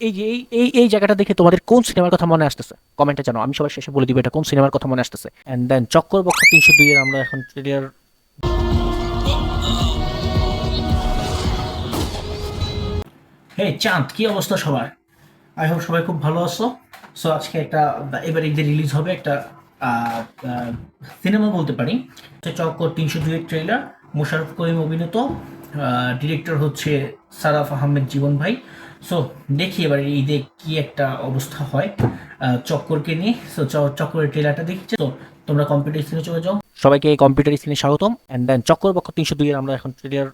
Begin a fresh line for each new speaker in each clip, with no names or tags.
এই যে এই জায়গাটা দেখে তোমাদের কোন সিনেমার কথা মনে আসতেছে কমেন্টে জানাও। আমি সবার শেষে বলে দিব এটা কোন সিনেমার কথা মনে আসতেছে। এন্ড দেন চক্করবক্ষ 302 এর আমরা এখন ট্রেলার। হে চাঁদ, কি অবস্থা সবার? আই হোপ সবাই খুব ভালো আছো। সো আজকে একটা এবার ঈদে রিলিজ হবে একটা সিনেমা বলতে পারি। চক্কর 302 এর ট্রেলার, মোশাররফ করিম অভিনীত, ডিরেক্টর হচ্ছে সারাফ আহমেদ জীবন ভাই। সো দেখি এবার ঈদে কি একটা অবস্থা হয় চক্করকে নিয়ে। সো চক্করের ট্রেলারটা দেখছি। তো তোমরা কম্পিউটার স্ক্রিনে চলে যাও। সবাইকে কম্পিউটার স্ক্রিনে স্বাগতম। অ্যান্ড দেন চক্করপক্ষ 302 এর আমরা এখন ট্রেলার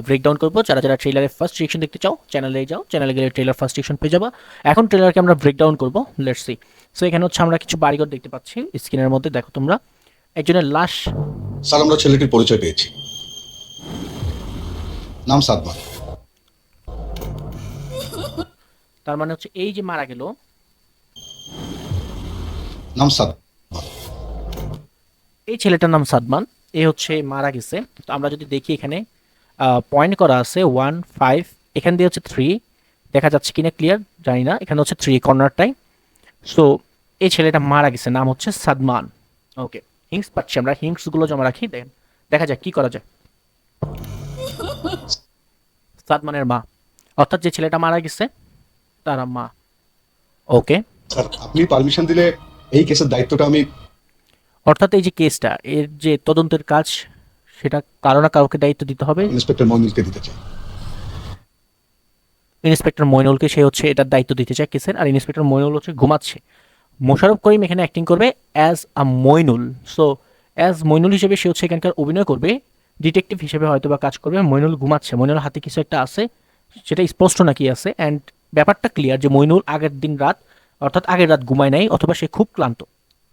ব্রেকডাউন করবো। যারা যারা ট্রেলারের ফার্স্ট রিয়েকশন দেখতে চাও চ্যানেলে যাও, চ্যানেলে গেলে ট্রেলার ফার্স্ট রিয়েকশন পেয়ে যাবা। এখন ট্রেলারকে আমরা ব্রেকডাউন করবো, লেটস সি। সো এখানে হচ্ছে আমরা কিছু বাড়িঘর দেখতে পাচ্ছি স্ক্রিনের মধ্যে, দেখো তোমরা। একজনের লাশ।
স্যার, আমরা ছেলেটির পরিচয় পেয়েছি। নাম সাদমান।
তার মানে হচ্ছে এই যে মারা গেল,
নাম সাদমান।
এই ছেলেটার নাম সাদমান, এ হচ্ছে মারা গেছে। তো আমরা যদি দেখি এখানে পয়েন্ট করা আছে 1 5, এখান দিয়ে হচ্ছে 3, দেখা যাচ্ছে কিনা ক্লিয়ার জানি না, এখানে হচ্ছে 3 কর্নারটাই। সো এই ছেলেটা মারা গেছে, নাম হচ্ছে সাদমান। ওকে, হিংস পাচ্ছি আমরা, হিংসগুলো জমা রাখি, দেখেন দেখা যাক কি করা যায়। সাদমানের মা, অর্থাৎ যে ছেলেটা মারা গেছে তার মা। ওকে,
স্যার, আপনি পারমিশন দিলে এই কেসের দায়িত্বটা আমি
অর্থাৎ এই যে কেসটা, এর যে তদন্তের কাজ, সেটা কারো না কাউকে দায়িত্ব দিতে হবে।
ইন্সপেক্টর মইনুলকে দিতে চাই।
ইন্সপেক্টর মইনুলকে সে হচ্ছে এটার দায়িত্ব দিতে চায় কেসের, আর ইন্সপেক্টর মইনুল হচ্ছে ঘুমাচ্ছে। মোশাররফ করিম এখানে অ্যাক্টিং করবে as a Moinul. So as Moinul হিসেবে সে হচ্ছে এখানকার অভিনয় করবে, ডিটেকটিভ হিসেবে হয়তো বা কাজ করবে। মইনুল ঘুমাচ্ছে, মইনুল হাতে কিছু একটা আছে, সেটা স্পষ্ট না কি আছে। অ্যান্ড ব্যাপারটা ক্লিয়ার যে মইনুল আগের দিন রাত, অর্থাৎ আগের রাত ঘুমায় নাই, অথবা সে খুব ক্লান্ত।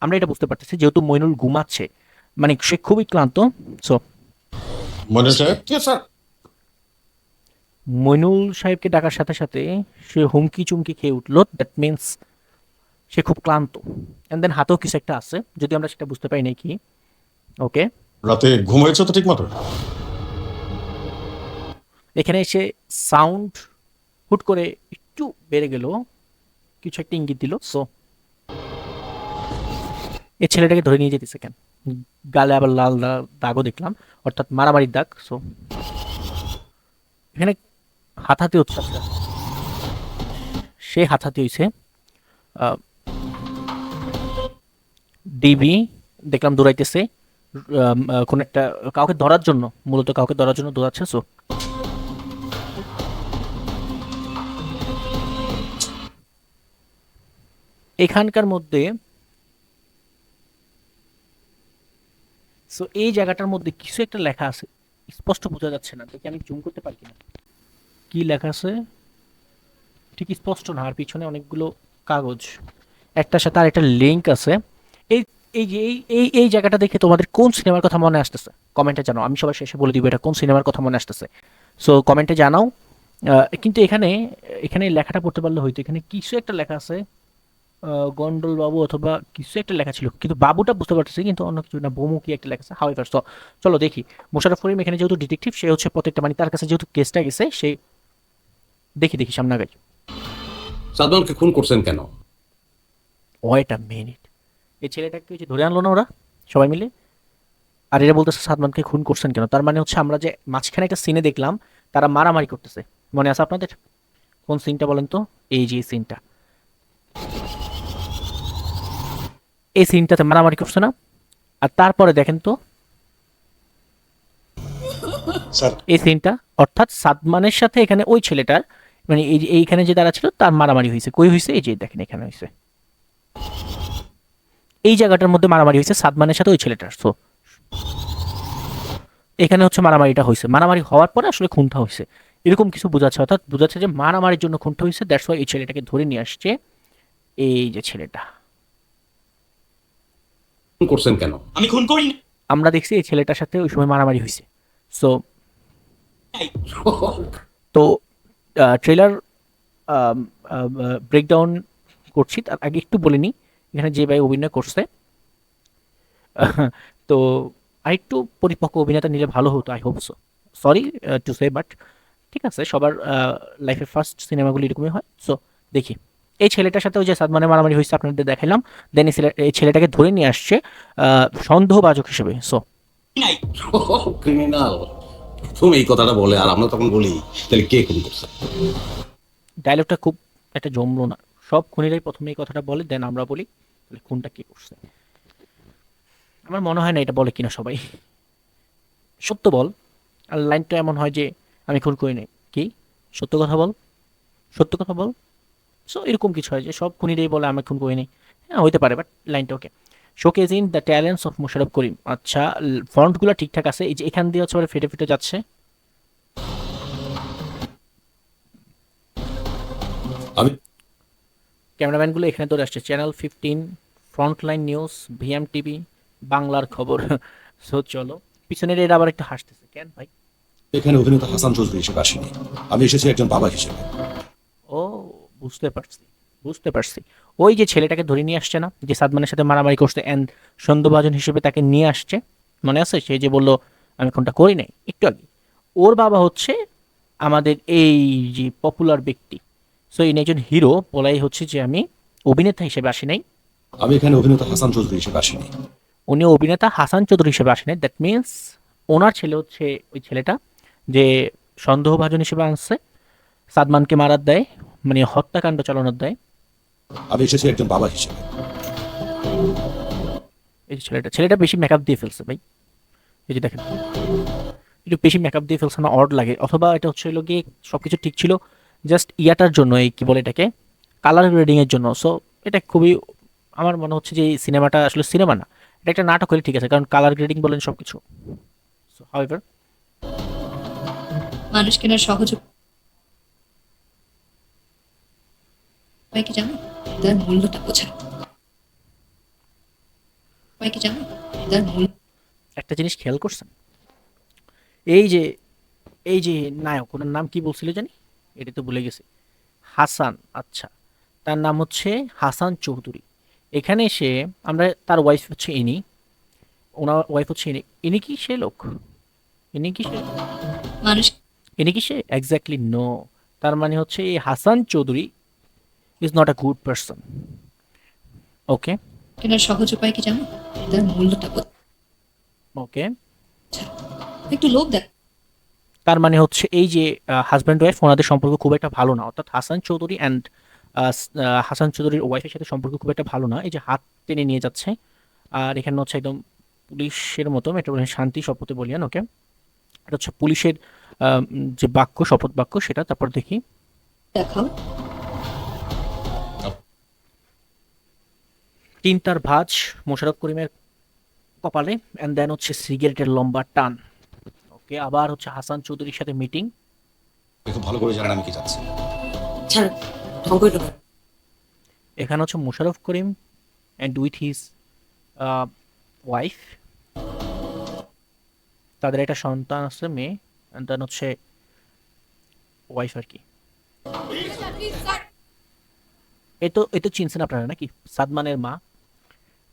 আমরা এটা বুঝতে পারতেছি যেহেতু মইনুল ঘুমাচ্ছে, মানে সে খুবই ক্লান্ত। সো
মইনুল সাহেব। ঠিক আছে স্যার।
মইনুল সাহেবকে ডাকার সাথে সাথে সে হুমকি চুমকি খেয়ে উঠলো, দ্যাট মিনস সে খুব ক্লান্ত। অ্যান্ড দেন হাতেও কিছু একটা আছে, যদি আমরা সেটা বুঝতে পারি নাই কি। ওকে,
রাতে ঘুম হয়েছে তো ঠিক মতো?
এখানে এসে সাউন্ড হুট করে একটু বেড়ে গেল, কিছু একটা ইঙ্গিত দিল। সো এই ছেলেটাকে ধরে নিয়ে যেতেছে কেন? গালে আবার লাল দাগও দেখলাম, অর্থাৎ মারামারির দাগ। সো এখানে হাতাহাতি হচ্ছে, আচ্ছা, সে হাতাহাতি হয়েছে। ডিবি দেখলাম দৌড়াইতেছে, কোন একটা কাউকে ধরার জন্য, মূলত কাউকে ধরার জন্য দৌড়াচ্ছে। সো এখানকার মধ্যে, সো এই জায়গাটার মধ্যে কিছু একটা লেখা আছে, স্পষ্ট বোঝা যাচ্ছে না, দেখি আমি জুম করতে পারি কিনা। কি লেখা আছে ঠিক স্পষ্ট না, আর পিছনে অনেকগুলো কাগজ, একটার সাথে আর একটা লিঙ্ক আছে। এই এই যে এই জায়গাটা দেখে তোমাদের কোন সিনেমার কথা মনে আসতেছে কমেন্টে জানাও। আমি সবার শেষে বলে দিব এটা কোন সিনেমার কথা মনে আসতেছে। সো কমেন্টে জানাও। কিন্তু এখানে এখানে লেখাটা পড়তে পারলে হয়তো, এখানে কিছু একটা লেখা আছে, গন্ডল বাবু অথবা কিছু একটা লেখা ছিল, কিন্তু বাবুটা বুঝতে পারতেছি, কিন্তু অন্য কিছু না, বমু কি একটা লেখা আছে। হাউএভার, সো চলো দেখি। মোশাররফ করিম এখানে যেহেতু ডিটেকটিভ, সে হচ্ছে প্রত্যেকটা, মানে তার কাছে যেহেতু কেসটা গেছে, সে দেখি দেখি সামনে আগাই।
সাদমানকে খুন করছেন কেন?
ওয়েট আ মিনিট, এই ছেলেটাকে ওই যে ধরে আনলো না ওরা সবাই মিলে, আর এরা বলতেছে সাদমানকে খুন করছেন কেন? তার মানে হচ্ছে আমরা যে মাঝখানে একটা সিনে দেখলাম তারা মারামারি করতেছে, মনে আছে আপনাদের? কোন সিনটা বলেন তো? এই যে সিনটা, এই সিনটাতে মারামারি করছে না? আর তারপরে দেখেন তো
স্যার,
এই সিনটা, অর্থাৎ সাদমানের সাথে এখানে ওই ছেলেটার, মানে এই যে এইখানে যে দাঁড়া ছিল তার মারামারি হয়েছে, কই হয়েছে? এই যে দেখেন এখানে হয়েছে, এই জায়গাটার মধ্যে মারামারি হয়েছে সাদমানের সাথে ওই ছেলেটার। সো এখানে হচ্ছে মারামারিটা হয়েছে, মারামারি হওয়ার পরে আসলে খুনটা হয়েছে, এরকম কিছু বোঝাচ্ছে। অর্থাৎ বোঝাচ্ছে যে মারামারির জন্য খুনটা হয়েছে, দ্যাটস ওয়াই এই ছেলেটাকে ধরে নিয়ে আসছে। এই যে ছেলেটা,
খুন করছেন কেন?
আমি খুন করিনি।
আমরা দেখছি এই ছেলেটার সাথে ওই সময় মারামারি হয়েছে। সো তো ট্রেলার ব্রেকডাউন করছি, তার আগে একটু বলে নিই, এখানে যে ভাই অভিনয় করছে, তো আরেকটু পরিপক্ক অভিনেতা নিলে ভালো হতো, I hope so. Sorry to say, but ঠিক আছে, সবার লাইফের ফার্স্ট সিনেমাগুলো এরকমই হয়। সো দেখি এই ছেলেটার সাথে ওই যে সাদমানের মারামারি হয়েছে আপনাদের দেখাইলাম, দেন এই ছেলেটাকে ধরে নিয়ে আসছে সন্দেহভাজক হিসেবে। সো
ক্রিমিনাল প্রথম এই কথাটা বলে, আর আমরা তখন বলি তাহলে কে খুন করছে?
ডায়লগটা খুব একটা জমলো না। সব খুনিরাই প্রথমে এই কথাটা বলে, দেন আমরা বলি তাহলে খুনটা কে করছে। আমার মনে হয় না এটা বলে কিনা সবাই। সত্য বল, আর লাইনটা এমন হয় যে আমি খুন করি নাই, কি সত্য কথা বল, সত্য কথা বল। সো এরকম কিছু হয় যে সব খুনিরাই বলে আমি খুন করি নাই। হ্যাঁ হইতে পারে, বাট লাইনটা okay. Showcase in the talents of Mosharraf Karim. আচ্ছা, ফন্টগুলো ঠিকঠাক আছে, এই যে এখান দিয়ে হচ্ছে ফেটে ফেটে যাচ্ছে।
আমি
ক্যামেরাম্যানগুলো এখানে ধরে আসছে, channel 15, frontline news, VM TV, বাংলার খবর। সো চলো, পিছনের এর আবার একটু হাসতেছে কেন ভাই?
এখানে অভিনেতা হাসান চৌধুরী হিসেবে আসেনি, আমি এসেছি একজন বাবা হিসেবে।
ও, বুঝতে পারছি, বুঝতে পারছি। ওই যে ছেলেটাকে ধরে নিয়ে আসছে না, যে সাদমানের সাথে মারামারি করছে অ্যান্ড সন্দেহভাজন হিসেবে তাকে নিয়ে আসছে, মনে আছে? সে যে বলল আমি কোনটা করি নাই একটু আগে, ওর বাবা হচ্ছে আমাদের এই যে পপুলার ব্যক্তি। সো ইনি একজন হিরো বলাই হচ্ছে যে আমি অভিনেতা হিসেবে আসি নাই।
আমি এখানে অভিনেতা হাসান চৌধুরী হিসেবে আসিনি।
উনি অভিনেতা হাসান চৌধুরী হিসেবে আসেন। দ্যাট মিনস ওনার ছেলে হচ্ছে ওই ছেলেটা যে সন্দেহভাজন হিসেবে আনছে, সাদমানকে মারার দেয়, মানে হত্যাকাণ্ড চালানোর দেয়।
আমি এসেছি একজন বাবা হিসেবে।
এই যে ছেলেটা বেশি মেকআপ দিয়ে ফেলছে ভাই, এই যে দেখেন একটু বেশি মেকআপ দিয়ে ফেলছে না, অড লাগে। অথবা এটা হচ্ছে হলো গিয়ে সবকিছু ঠিক ছিল, জাস্ট ইয়াটার জন্য, এই কি বলে এটাকে, কালার গ্রেডিং এর জন্য। সো এটা খুবই, আমার মনে হচ্ছে যে এই সিনেমাটা আসলে সিনেমা না, এটা একটা নাটক হলে ঠিক আছে, কারণ কালার গ্রেডিং বলেন সবকিছু। সো হাউএভার,
মানুষ কেনার সহজ উপায় কি জানো? তার মূল্যটা বোঝা। উপায় কি জানো? তার মূল্য
একটা জিনিস খেয়াল করছেন, এই যে এই যে নায়ক, ওনার নাম কি বলছিল জানি, এটা তো ভুলে গেছি। হাসান, আচ্ছা, তার নাম হচ্ছে হাসান চৌধুরী। এখানে এসে আমরা, তার ওয়াইফ হচ্ছে ইনি, ওনার ওয়াইফ হচ্ছে ইনি। ইনি কি সে লোক? ইনি কি সে?
মানুষ
ইনি কি সে? Exactly no. তার মানে হচ্ছে এই Hasan Chowdhury is not a good person. Okay,
কেনার সহজ উপায় কি জানো? তার মূল্যটা বোঝা।
ওকে।
একটু লোভ দেখ।
তার মানে হচ্ছে এই যে হাজব্যান্ড ওয়াইফ, ওনাদের সম্পর্ক খুব একটা ভালো না, অর্থাৎ হাসান চৌধুরী অ্যান্ড হাসান চৌধুরীর ওয়াইফের সাথে সম্পর্ক খুব একটা ভালো না। এই যে হাত টেনে নিয়ে যাচ্ছে, আর এখানে হচ্ছে একদম পুলিশের মতো, মেট্রোপলিটন শান্তি শপথে বলিয়ান। ওকে, এটা হচ্ছে পুলিশের যে বাক্য, শপথ বাক্য সেটা। তারপর দেখি
দেখাও।
চিন্তার ভাঁজ মোশাররফ করিমের কপালে, অ্যান্ড দেন হচ্ছে সিগারেটের লম্বা টান। ওকে, আবার হচ্ছে হাসান চৌধুরীর সাথে মিটিং।
আপনি খুব ভালো করে জানেন আমি কি চাচ্ছি।
ছাড়, ঢং করে ঢোকা।
এখানে হচ্ছে Mosharraf Karim and with his wife, তাদের একটা সন্তান আছে, মেয়ে, অ্যান্ড দেন হচ্ছে ওয়াইফ আর কি। এ তো চিনছেন আপনারা নাকি, সাদমানের মা।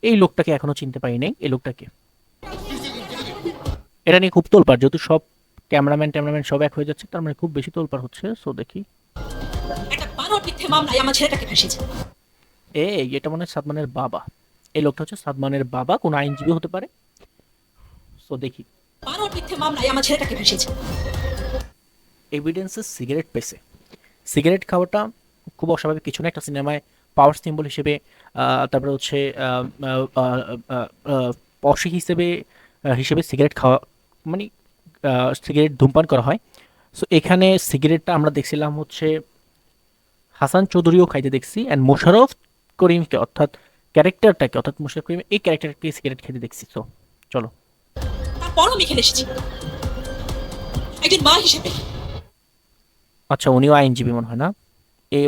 এই লোকটাকে এখনো চিনতে পারি নাই, এই লোকটাকে। এটা নিয়ে খুব তোলপাড়, যেহেতু সব ক্যামেরাম্যান সব এক হয়ে যাচ্ছে, তার মানে খুব বেশি তোলপাড় হচ্ছে। সো দেখি,
একটা বানোয়াট মিথ্যে মামলায় আমার ছেলেটাকে ফাঁসিয়েছে।
এটা মনে হয় সাদমানের বাবা। এই লোকটা হচ্ছে সাদমানের বাবা, কোন আইনজীবী হতে পারে। সো দেখি,
বানোয়াট মিথ্যে মামলায় আমার ছেলেটাকে ফাঁসিয়েছে।
এভিডেন্সে সিগারেট পেছে। সিগারেট খাওয়াটা খুব অস্বাভাবিক কিছু না, একটা সিনেমায় পাওয়ার সিম্বল হিসেবে, তারপরে হচ্ছে পশি হিসেবে, হিসেবে সিগারেট খাওয়া, মানে সিগারেট ধূমপান করা হয়। সো এখানে সিগারেটটা আমরা দেখছিলাম হচ্ছে হাসান চৌধুরীও খাইতে দেখছি, অ্যান্ড মোশাররফ করিমকে, অর্থাৎ ক্যারেক্টারটাকে, অর্থাৎ মোশাররফ করিম এই ক্যারেক্টারকে সিগারেট খেতে দেখছি। তো চলো,
তারপরও আমি এখানে এসেছি একজন মা হিসেবে।
আচ্ছা উনিও আইনজীবী মনে হয় না,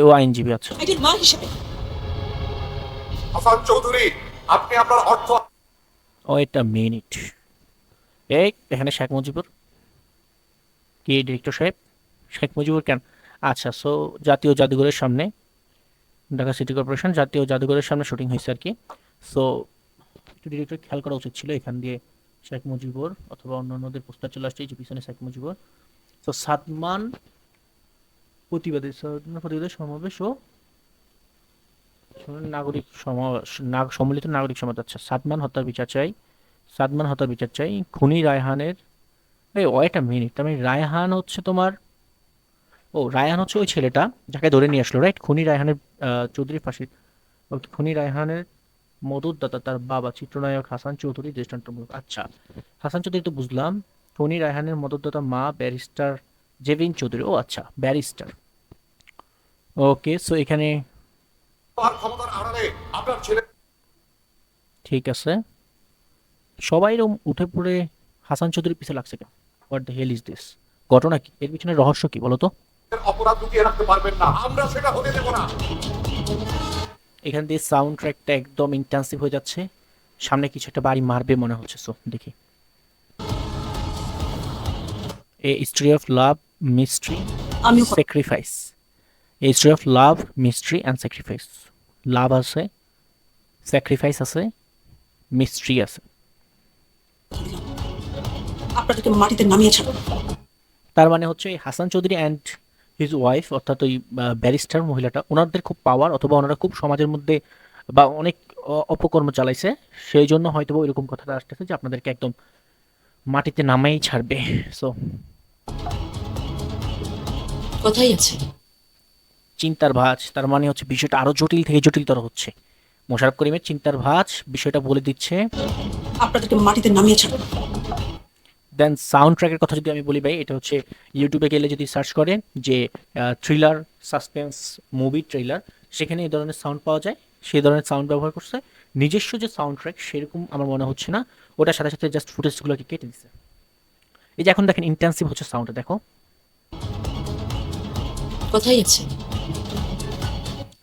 ও আইনজীবী। আচ্ছা,
একজন মা হিসেবে।
হাসান চৌধুরী, আপনি আপনার অর্থ
ও এটা মিনিট, এই এখানে শেখ মুজিবুর কি ডিরেক্টর সাহেব, শেখ মুজিবুর কেন? আচ্ছা, সো জাতীয় জাদুঘরের সামনে, ঢাকা সিটি কর্পোরেশন জাতীয় জাদুঘরের সামনে শুটিং হয়েছে আর কি। সো একটু ডিরেক্টর খেয়াল করা উচিত ছিল, এখান দিয়ে শেখ মুজিবুর অথবা অন্যান্যদের পোস্টার চলে আসছে, এই যে পিছনে শেখ মুজিবুর। তো সাদমান প্রতিবাদী সমাবেশ ও নাগরিক সম্মিলিত নাগরিক সমাজ। আচ্ছা, সাদমান হত্যার বিচার চাই, সাদমান হত্যার বিচার চাই। খুনি রায়হানের, এই ওয়েট আ মিনিট, তার মানে রায়হান হচ্ছে তোমার, ও রায়হান হচ্ছে ওই ছেলেটা যাকে ধরে নিয়ে আসলো, রাইট? খুনি রায়হানের চৌধুরী ফাঁসি। ওকে, খুনি রায়হানের মদতদাতা তার বাবা চিত্রনায়ক হাসান চৌধুরী দৃষ্টান্তমূলক। আচ্ছা, হাসান চৌধুরী তো বুঝলাম, খুনি রায়হানের মদতদাতা মা ব্যারিস্টার জেভিন চৌধুরী। ও আচ্ছা, ব্যারিস্টার। ওকে, সো এখানে
তার ক্ষমতার আড়ালে আপনার ছেলে
ঠিক আছে। সবাই এরকম উঠে পড়ে হাসান চৌধুরীর পিছে লাগছে কেন? What the hell is this? ঘটনা কি? এর পিছনে রহস্য কি বলো তো?
অপরাধ লুকিয়ে রাখতে পারবেন না, আমরা সেটা হতে দেব না।
এখান দিয়ে সাউন্ড ট্র্যাকটা একদম ইন্টেন্সিভ হয়ে যাচ্ছে, সামনে কিছু একটা বাড়ি মারবে মনে হচ্ছে। সো দেখি, a history of love, mystery,
আমিও
sacrifice. A history of love, mystery and sacrifice. Love আছে, স্যাক্রিফাইস আছে, মিস্ট্রি আছে।
আপনাদেরকে মাটিতে নামিয়ে ছাড়ব।
তার মানে হচ্ছে এই Hasan Chowdhury and his wife, অর্থাৎ ওই ব্যারিস্টার মহিলাটা, ওনাদের খুব পাওয়ার, অথবা ওনারা খুব সমাজের মধ্যে বা অনেক অপকর্ম চালাইছে, সেই জন্য হয়তো এরকম কথাটা আসতেছে যে আপনাদেরকে একদম মাটিতে নামাই ছাড়বে। সো
কথাই আছে।
চিন্তার ভাঁজ, তার মানে হচ্ছে বিষয়টা আরো জটিল থেকে জটিলতর হচ্ছে। মোশাররফ করিমের চিন্তার ভাঁজ বিষয়টা বলে দিচ্ছে।
আপনাদেরকে মাটিতে নামিয়ে ছাড়ব।
দেন সাউন্ড ট্র্যাকের কথা যদি আমি বলি ভাই, এটা হচ্ছে ইউটিউবে গেলে যদি সার্চ করে যে থ্রিলার সাসপেন্স মুভি ট্রেলার, সেখানে এই ধরনের সাউন্ড পাওয়া যায়, সেই ধরনের সাউন্ড ব্যবহার করছে। নিজস্ব যে সাউন্ড ট্র্যাক সেরকম আমার মনে হচ্ছে না, ওটার সাথে সাথে জাস্ট ফুটেজগুলোকে কেটে দিছে। এই যে এখন দেখেন ইন্টেন্সিভ হচ্ছে সাউন্ডটা, দেখো।
কথাই আছে।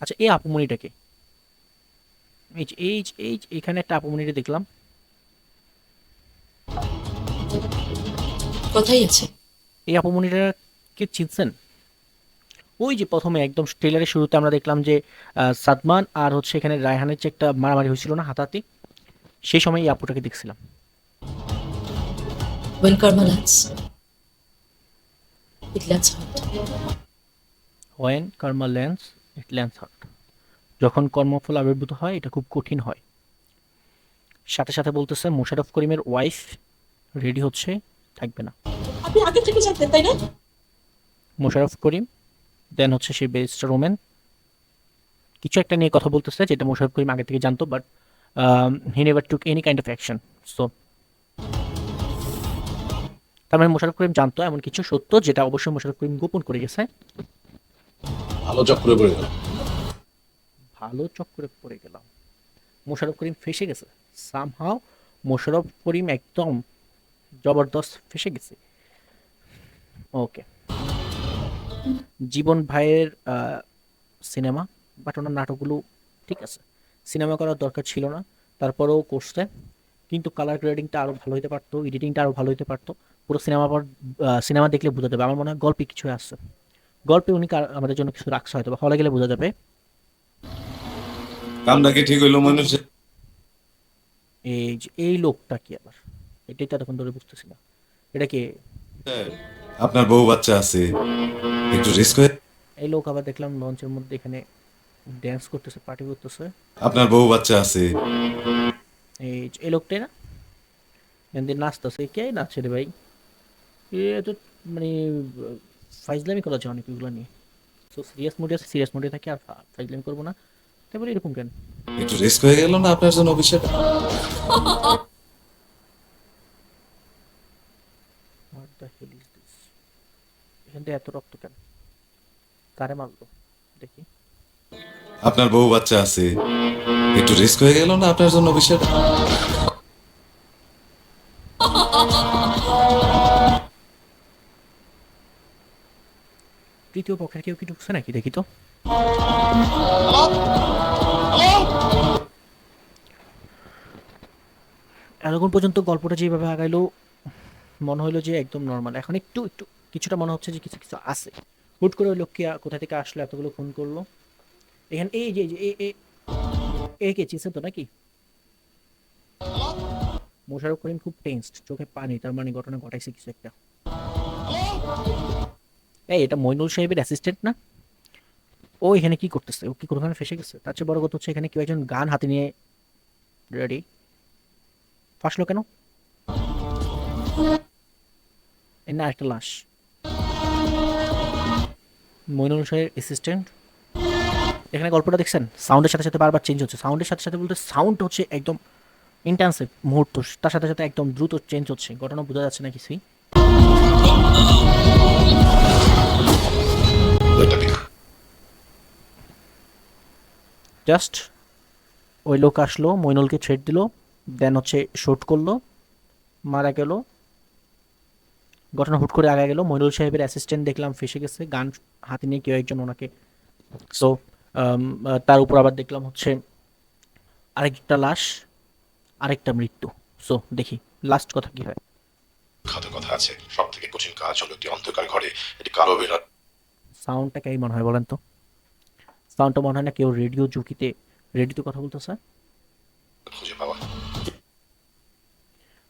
আচ্ছা, এই আপুমনিটাকে, এখানে একটা আপুমনিটা দেখলাম।
কথাই আছে।
এই আপুমনিটাকে চিনছেন? ওই যে প্রথমে একদম ট্রেলারের শুরুতে আমরা দেখলাম যে সাদমান আর হচ্ছে এখানে রায়হানের যে একটা মারামারি হয়েছিল না হাতাহাতি, সেই সময় এই আপুটাকে দেখছিলাম।
When karma lands, it lands hard.
When karma lands it lands hard. যখন কর্মফল আবির্ভূত হয় এটা খুব কঠিন হয়। সাথে সাথে বলতেছে মোশাররফ করিমের ওয়াইফ রেডি হচ্ছে, থাকবে না।
আপনি আগে থেকে জানতেন তাই না?
মোশাররফ করিম, দেন হচ্ছে সে ব্যারিস্টার ওমেন, কিছু একটা নিয়ে কথা বলতেছে যেটা মোশাররফ করিম আগে থেকে জানতো, but he never took any kind of action. So তার মানে মোশাররফ করিম জানতো এমন কিছু সত্য, যেটা অবশ্যই মোশাররফ করিম গোপন করে গেছে।
ভালো চক্করে পড়ে গেল।
ভালো চক্করে পড়ে গেলাম। মোশাররফ করিম ফেসে গেছে সামহাও। মোশাররফ করিম একদম জবরদস্ত ফেসে গেছে। ওকে, জীবন ভাইয়ের সিনেমা, বাট ওনার নাটকগুলো ঠিক আছে, সিনেমা করার দরকার ছিল না, তারপরেও করছে। কিন্তু কালার গ্রেডিংটা আরও ভালো হতে পারতো, এডিটিংটা আরও ভালো হতে পারতো। পুরো সিনেমা দেখলে বোঝা যাবে। আমার মনে হয় গল্পে কিছু আসছে, গল্পে উনি আমাদের জন্য কিছু রাখছে, হয়তো বা হলে গেলে বোঝা যাবে।
কামটা কি ঠিক হইলো মনে হচ্ছে?
এই লোকটা কি আবার? এটাই তো এতক্ষণ ধরে বুঝতেছি না, এটা কি?
আপনার বউ বাচ্চা আছে, একটু রিস্ক হয়ে।
এই লোক আবার দেখলাম লঞ্চের মধ্যে এখানে ড্যান্স করতেছে, পার্টি করতেছে।
আপনার বউ বাচ্চা আছে।
এই লোকটাই না এখান নাচতেছে? কে নাচছে রে ভাই? এ তো মানে ফাইজলামি করা যায় অনেক এগুলো নিয়ে। সো সিরিয়াস মোডে আছে, সিরিয়াস মোডে থাকি, আর ফাইজলামি করবো না। তারপরে এরকম কেন?
একটু রিস্ক হয়ে গেল না আপনার জন্য বিষয়টা?
What the hell is this? এখান থেকে এত রক্ত কেন? কারে মারলো দেখি।
আপনার বউ বাচ্চা আছে, একটু রিস্ক হয়ে গেল না আপনার জন্য বিষয়টা?
তৃতীয় পক্ষের কেউ কি ঢুকছে নাকি দেখি তো। এতক্ষণ পর্যন্ত গল্পটা যেভাবে আগাইলো মনে হলো যে একদম নর্মাল, এখন একটু একটু কিছুটা মনে হচ্ছে যে কিছু কিছু আছে। হুট করে ওই লোককে কোথা থেকে আসলো, এতগুলো খুন করলো এখানে। এই যে এ কে চিনছে তো নাকি? মোশাররফ করিম খুব টেন্সড, চোখে পানি, তার মানে ঘটনা ঘটাইছে কিছু একটা। এটা মইনুল সাহেবের অ্যাসিস্ট্যান্ট না? ও এখানে কি করতেছে, ও কি কোনোখানে ফেসে গেছে? তার চেয়ে বড় কথা হচ্ছে এখানে কেউ একজন গান হাতে নিয়ে রেডি, ফাঁসলো কেন? এ না, একটা লাশ, মইনুল সাহের অ্যাসিস্ট্যান্ট। এখানে গল্পটা দেখছেন, সাউন্ডের সাথে সাথে বারবার চেঞ্জ হচ্ছে, সাউন্ডের সাথে সাথে বলতে সাউন্ড হচ্ছে একদম ইন্টেন্সিভ মুহূর্ত, তার সাথে সাথে একদম দ্রুত চেঞ্জ হচ্ছে, ঘটনা বোঝা যাচ্ছে না কিছুই।
ওইটা পিক।
জাস্ট ওই লোক আসলো, মইনুলকে থ্রেট দিল, দেন হচ্ছে শুট করলো, মারা গেল, ঘটনা হুট করে আগে গেল। মইনুল সাহেবের অ্যাসিস্ট্যান্ট দেখলাম ফেসে গেছে, গান হাতে নিয়ে কেউ একজন ওনাকে, সো তার উপর আবার দেখলাম হচ্ছে আরেকটা লাশ, আরেকটা মৃত্যু। সো দেখি লাস্ট কথা কি হয়।
খাতে কথা আছে, সব থেকে কঠিন কাজ হলো একটি অন্ধকার ঘরে একটি কালো বিড়াল
সাউন্ডটা কেমন মনে হয় বলেন তো? সাউন্ডটা মনে হয় না কেউ রেডিও ঝুঁকিতে রেডিওতে কথা বলতেছে?
খুঁজে পাওয়া।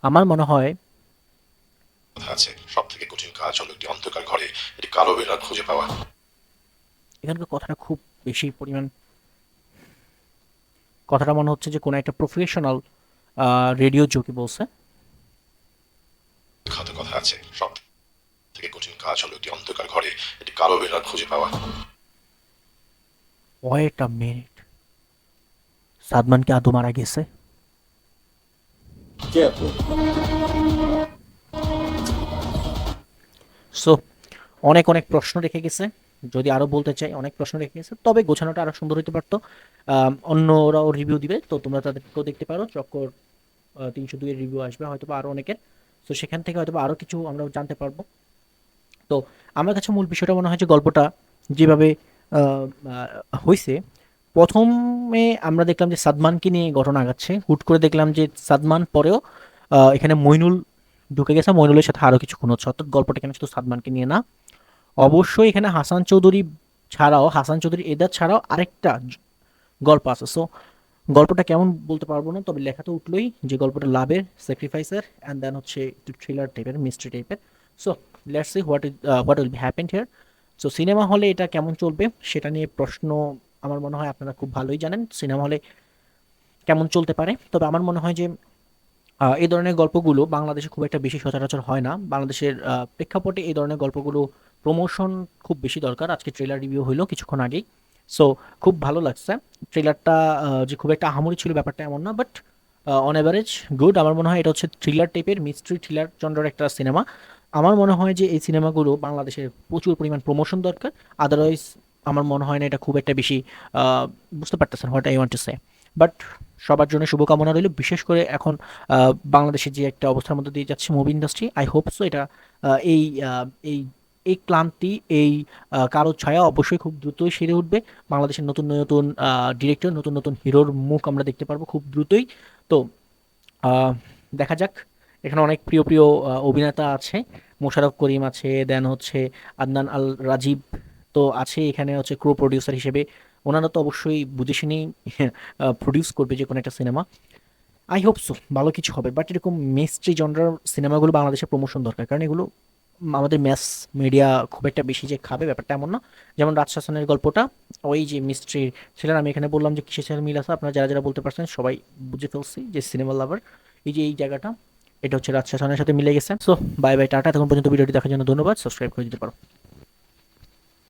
আমার মনে হয়
কথা আছে, সব থেকে কঠিন কাজ হলো একটি অন্ধকার ঘরে একটি কালো বিড়াল খুঁজে পাওয়া।
এখানকার কথাটা খুব বেশি পরিমাণ, কথাটা মনে হচ্ছে যে কোনো একটা প্রফেশনাল রেডিও জকি বলছে।
খাতে কথা আছে, সব থেকে কঠিন কাজ হলো একটি অন্ধকার ঘরে একটি কালো বিড়াল খুঁজে পাওয়া।
ওয়েট আ মিনিট, সাদমান কি আদৌ মারা গেছে? সো অনেক অনেক প্রশ্ন রেখে গেছে, যদি আরো বলতে চাই অনেক প্রশ্ন রেখে গেছে, তবে গোছানোটা আরো সুন্দর হতে পারতো। অন্যরাও রিভিউ দিবে, তো তোমরা তাদেরকেও দেখতে পারো। চক্কর 302 এর রিভিউ আসবে হয়তো বা আরো অনেকের, তো সেখান থেকে হয়তো বা আরো কিছু আমরা জানতে পারবো। তো আমার কাছে মূল বিষয়টা মনে হয় যে গল্পটা যেভাবে হয়েছে, প্রথমে আমরা দেখলাম যে সাদমানকে নিয়ে ঘটনা আগাচ্ছে, হুট করে দেখলাম যে সাদমান পরেও এখানে মইনুল ঢুকে গেছে, মইনুলের সাথে আরো কিছু খুন হচ্ছে, অর্থাৎ গল্পটা এখানে শুধু সাদমানকে নিয়ে না। অবশ্যই এখানে হাসান চৌধুরী ছাড়াও, হাসান চৌধুরী এদার ছাড়াও আরেকটা গল্প আছে। সো গল্পটা কেমন বলতে পারবো না, তবে লেখা তো উঠলোই যে গল্পটা লাভের, স্যাক্রিফাইসের, অ্যান্ড দেন হচ্ছে একটু থ্রিলার টাইপের, মিস্ট্রি টাইপের। So let's see what will be happened here. So cinema হলে এটা কেমন চলবে সেটা নিয়ে প্রশ্ন, আমার মনে হয় আপনারা খুব ভালোই জানেন সিনেমা হলে কেমন চলতে পারে। তবে আমার মনে হয় যে এই ধরনের গল্পগুলো বাংলাদেশে খুব একটা বেশি সচরাচর হয় না, বাংলাদেশের প্রেক্ষাপটে এই ধরনের গল্পগুলো প্রমোশন খুব বেশি দরকার। আজকে ট্রেলার রিভিউ হইলো কিছুক্ষণ আগেই, সো খুব ভালো লাগছে ট্রেলারটা। যে খুব একটা আহামরি ছিল ব্যাপারটা এমন না, বাট অন অ্যাভারেজ গুড। আমার মনে হয় এটা হচ্ছে থ্রিলার টাইপের, মিস্ট্রি থ্রিলার জনরার একটা সিনেমা। আমার মনে হয় যে এই সিনেমাগুলো বাংলাদেশের প্রচুর পরিমাণ প্রমোশন দরকার, আদারওয়াইজ আমার মনে হয় না এটা খুব একটা বেশি, বুঝতে পারতেছেন what I want to say. But সবার জন্য শুভকামনা রইল, বিশেষ করে এখন বাংলাদেশে যে একটা অবস্থার মধ্যে দিয়ে যাচ্ছে movie industry, I hope so এটা এই এই এই ক্লান্তি, এই কারো ছায়া অবশ্যই খুব দ্রুতই সেরে উঠবে। বাংলাদেশের নতুন নতুন ডিরেক্টর, নতুন নতুন হিরোর মুখ আমরা দেখতে পারবো খুব দ্রুতই। তো আহ, দেখা যাক। এখানে অনেক প্রিয় প্রিয় অভিনেতা আছে, মোশাররফ করিম আছে, দেন হচ্ছে আদনান আল রাজীব তো আছে, এখানে হচ্ছে ক্রো প্রডিউসার হিসেবে। ওনারা তো অবশ্যই বুঝে শুনেই প্রডিউস করবে যে কোনো একটা সিনেমা। আই হোপ সো ভালো কিছু হবে, বাট এরকম মিস্ট্রি জনরার সিনেমাগুলো বাংলাদেশে প্রমোশন দরকার, কারণ এগুলো আমাদের ম্যাস মিডিয়া খুব একটা বেশি যে খাবে ব্যাপারটা এমন না। যেমন রাজশাসনের গল্পটা, ওই যে মিস্ট্রি ছিলেন, আমি এখানে বললাম যে কিসের সাথে মিল আছে, আপনারা যারা যারা বলতে পারছেন সবাই বুঝে ফেলছি যে সিনেমা লাভার, এই যে এই জায়গাটা এটা হচ্ছে রাজশাসনের সাথে মিলে গেছে। So bye bye, tata. তখন পর্যন্ত ভিডিওটি দেখার জন্য ধন্যবাদ, সাবস্ক্রাইব করে দিতে পারো।